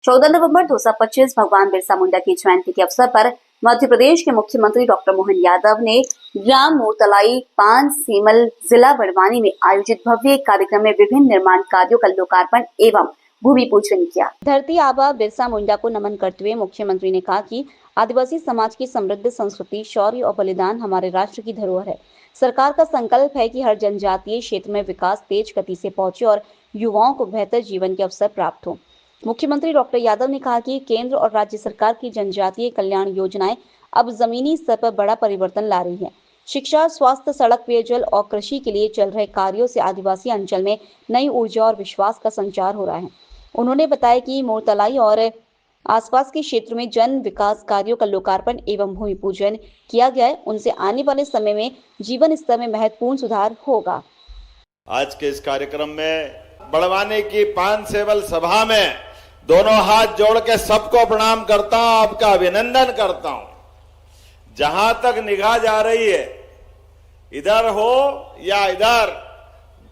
14 नवंबर 2025 भगवान बिरसा मुंडा की जयंती के अवसर पर मध्य प्रदेश के मुख्यमंत्री डॉक्टर मोहन यादव ने ग्राम मोरतलाई पान सीमल जिला बड़वानी में आयोजित भव्य कार्यक्रम में विभिन्न निर्माण कार्यों का लोकार्पण एवं भूमि पूजन किया। धरती आबा बिरसा मुंडा को नमन करते हुए मुख्यमंत्री ने कहा कि आदिवासी समाज की समृद्ध संस्कृति, शौर्य और बलिदान हमारे राष्ट्र की धरोहर है। सरकार का संकल्प है कि हर जनजातीय क्षेत्र में विकास तेज गति से पहुंचे और युवाओं को बेहतर जीवन के अवसर प्राप्त हो। मुख्यमंत्री डॉक्टर यादव ने कहा कि केंद्र और राज्य सरकार की जनजातीय कल्याण योजनाएं अब जमीनी स्तर पर बड़ा परिवर्तन ला रही हैं। शिक्षा, स्वास्थ्य, सड़क, पेयजल और कृषि के लिए चल रहे कार्यों से आदिवासी अंचल में नई ऊर्जा और विश्वास का संचार हो रहा है। उन्होंने बताया कि मोरतलाई और आसपास के क्षेत्र में जन विकास कार्यों का लोकार्पण एवं भूमि पूजन किया गया है। उनसे आने वाले समय में जीवन स्तर में महत्वपूर्ण सुधार होगा। आज के इस कार्यक्रम में बड़वानी की पान सेवल सभा में दोनों हाथ जोड़ के सबको प्रणाम करता हूं, आपका अभिनंदन करता हूं। जहां तक निगाह जा रही है, इधर हो या इधर,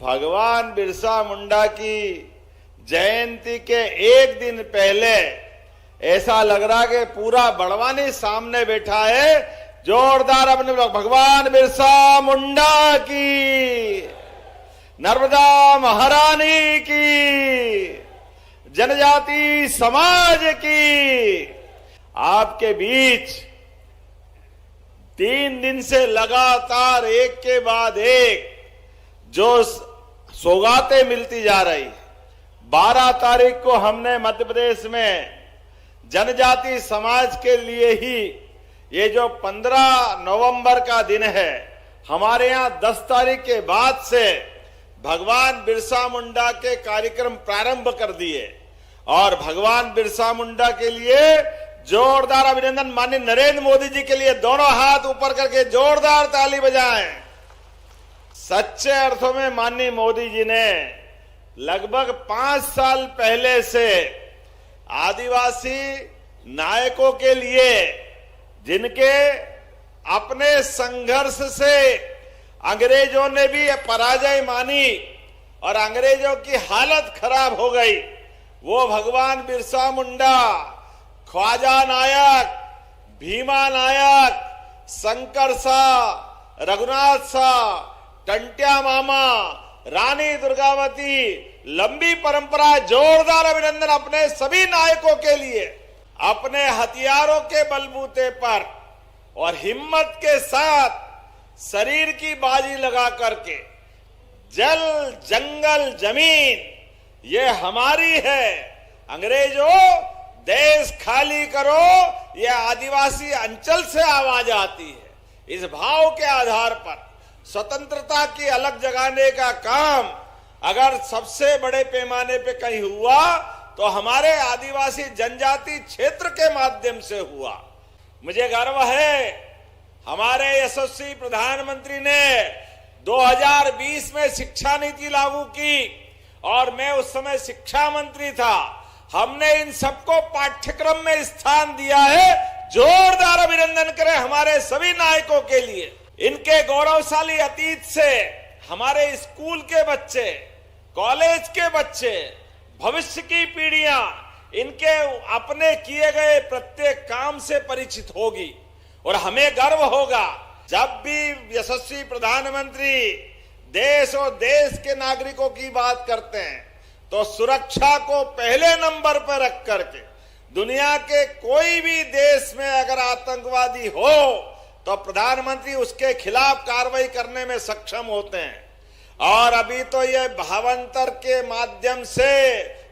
भगवान बिरसा मुंडा की जयंती के एक दिन पहले ऐसा लग रहा कि पूरा बड़वानी सामने बैठा है। जोरदार अपने लोग भगवान बिरसा मुंडा की, नर्मदा महारानी की, जनजाति समाज की। आपके बीच 3 दिन से लगातार एक के बाद एक जो सौगातें मिलती जा रही। 12 तारीख को हमने मध्य प्रदेश में जनजाति समाज के लिए ही ये जो 15 नवंबर का दिन है, हमारे यहाँ 10 तारीख के बाद से भगवान बिरसा मुंडा के कार्यक्रम प्रारंभ कर दिए। और भगवान बिरसा मुंडा के लिए जोरदार अभिनंदन। माननीय नरेंद्र मोदी जी के लिए दोनों हाथ ऊपर करके जोरदार ताली बजाएं। सच्चे अर्थों में माननीय मोदी जी ने लगभग 5 साल पहले से आदिवासी नायकों के लिए, जिनके अपने संघर्ष से अंग्रेजों ने भी पराजय मानी और अंग्रेजों की हालत खराब हो गई, वो भगवान बिरसा मुंडा, ख्वाजा नायक, भीमा नायक, शंकर शाह, रघुनाथ शाह, टंट्या मामा, रानी दुर्गावती, लंबी परंपरा। जोरदार अभिनंदन अपने सभी नायकों के लिए। अपने हथियारों के बलबूते पर और हिम्मत के साथ शरीर की बाजी लगा करके जल, जंगल, जमीन ये हमारी है। अंग्रेजों, देश खाली करो, ये आदिवासी अंचल से आवाज आती है। इस भाव के आधार पर स्वतंत्रता की अलग जगाने का काम अगर सबसे बड़े पैमाने पे कहीं हुआ तो हमारे आदिवासी जनजाति क्षेत्र के माध्यम से हुआ। मुझे गर्व है, हमारे यशस्वी प्रधानमंत्री ने 2020 में शिक्षा नीति लागू की और मैं उस समय शिक्षा मंत्री था। हमने इन सबको पाठ्यक्रम में स्थान दिया है। जोरदार अभिनंदन करें हमारे सभी नायकों के लिए। इनके गौरवशाली अतीत से हमारे स्कूल के बच्चे, कॉलेज के बच्चे, भविष्य की पीढ़ियां इनके अपने किए गए प्रत्येक काम से परिचित होगी और हमें गर्व होगा जब भी यशस्वी प्रधानमंत्री देश और देश के नागरिकों की बात करते हैं तो सुरक्षा को पहले नंबर पर रख करके दुनिया के कोई भी देश में अगर आतंकवादी हो तो प्रधानमंत्री उसके खिलाफ कार्रवाई करने में सक्षम होते हैं। और अभी तो ये भावांतर के माध्यम से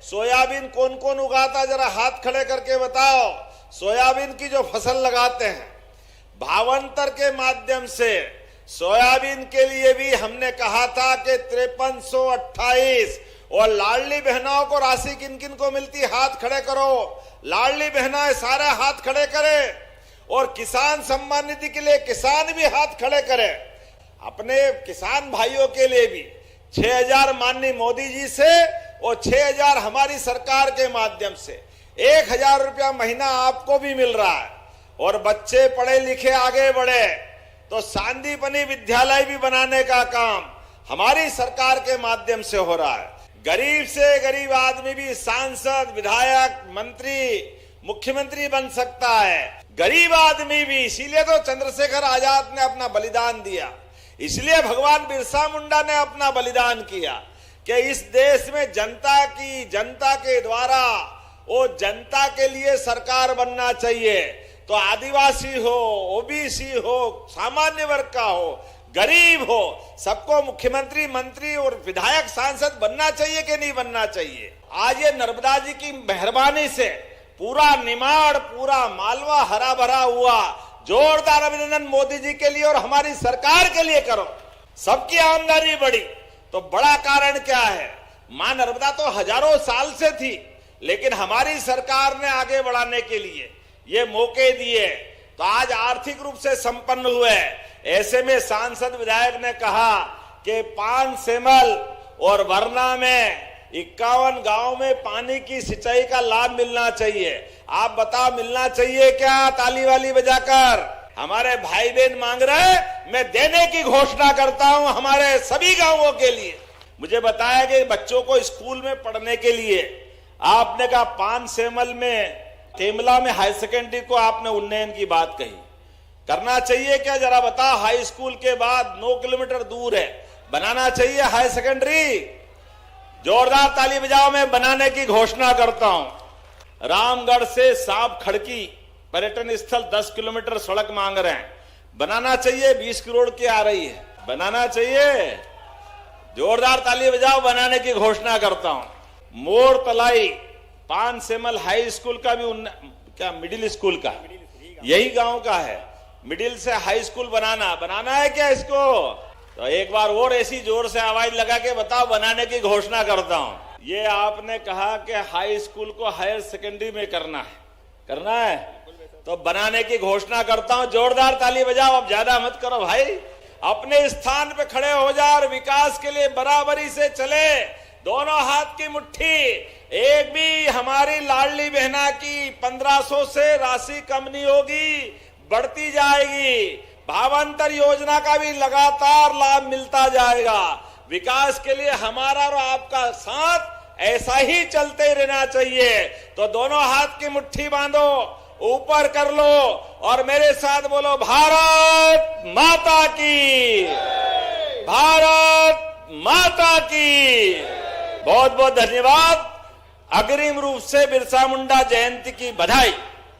सोयाबीन कौन कौन उगाता, जरा हाथ खड़े करके बताओ। सोयाबीन की जो फसल लगाते हैं, भावांतर के माध्यम से सोयाबीन के लिए भी हमने कहा था कि 5328 और लाडली बहनों को राशि किन किन को मिलती, हाथ खड़े करो। लाडली बहना सारे हाथ खड़े करें और किसान सम्मान निधि के लिए किसान भी हाथ खड़े करें। अपने किसान भाइयों के लिए भी 6000 माननीय मोदी जी से और 6000 हमारी सरकार के माध्यम से 1000 रुपया महीना आपको भी मिल रहा है। और बच्चे पढ़े लिखे आगे बढ़े तो सांदीपनी विद्यालय भी बनाने का काम हमारी सरकार के माध्यम से हो रहा है। गरीब से गरीब आदमी भी सांसद, विधायक, मंत्री, मुख्यमंत्री बन सकता है। गरीब आदमी भी, इसीलिए तो चंद्रशेखर आजाद ने अपना बलिदान दिया, इसलिए भगवान बिरसा मुंडा ने अपना बलिदान किया कि इस देश में जनता के द्वारा वो जनता के लिए सरकार बनना चाहिए। तो आदिवासी हो, ओबीसी हो, सामान्य वर्ग का हो, गरीब हो, सबको मुख्यमंत्री, मंत्री और विधायक, सांसद बनना चाहिए कि नहीं बनना चाहिए। आज ये नर्मदा जी की मेहरबानी से पूरा निमाड़, पूरा मालवा हरा भरा हुआ। जोरदार अभिनंदन मोदी जी के लिए और हमारी सरकार के लिए करो। सबकी आमदनी बढ़ी, तो बड़ा कारण क्या है? मां नर्मदा तो हजारों साल से थी, लेकिन हमारी सरकार ने आगे बढ़ाने के लिए ये मौके दिए, तो आज आर्थिक रूप से संपन्न हुए। ऐसे में सांसद, विधायक ने कहा कि 5 सेमल और वरना में 51 गांव में पानी की सिंचाई का लाभ मिलना चाहिए। आप बताओ, मिलना चाहिए क्या? ताली वाली बजाकर। हमारे भाई बहन मांग रहे, मैं देने की घोषणा करता हूं हमारे सभी गांवों के लिए। मुझे बताया कि बच्चों को स्कूल में पढ़ने के लिए आपने कहा 5 सेमल में, तेमला में हाई सेकेंडरी को आपने उन्नयन की बात कही। करना चाहिए क्या? जरा बताओ। हाई स्कूल के बाद 9 किलोमीटर दूर है, बनाना चाहिए हाई सेकेंडरी। जोरदार ताली बजाओ, मैं बनाने की घोषणा करता हूं। रामगढ़ से सांप खड़की पर्यटन स्थल 10 किलोमीटर सड़क मांग रहे हैं, बनाना चाहिए। 20 करोड़ की आ रही है, बनाना चाहिए। जोरदार ताली बजाओ, बनाने की घोषणा करता हूं। मोर तलाई 5 सेमल हाई स्कूल का भी क्या मिडिल स्कूल का यही गांव का है। मिडिल से हाई स्कूल बनाना है क्या इसको? तो एक बार और ऐसी जोर से आवाज लगा के बताओ, बनाने की घोषणा करता हूं। ये आपने कहा कि हाई स्कूल को हायर सेकेंडरी में करना है, तो बनाने की घोषणा करता हूं। जोरदार ताली बजाओ, अब ज्यादा मत करो भाई। अपने स्थान पे खड़े हो जा और विकास के लिए बराबरी से चले, दोनों हाथ की मुट्ठी। एक भी हमारी लाडली बहना की 1500 से राशि कम नहीं होगी, बढ़ती जाएगी। भावांतर योजना का भी लगातार लाभ मिलता जाएगा। विकास के लिए हमारा और आपका साथ ऐसा ही चलते रहना चाहिए। तो दोनों हाथ की मुट्ठी बांधो, ऊपर कर लो और मेरे साथ बोलो, भारत माता की, भारत माता की। बहुत बहुत धन्यवाद। अग्रिम रूप से बिरसा मुंडा जयंती की बधाई।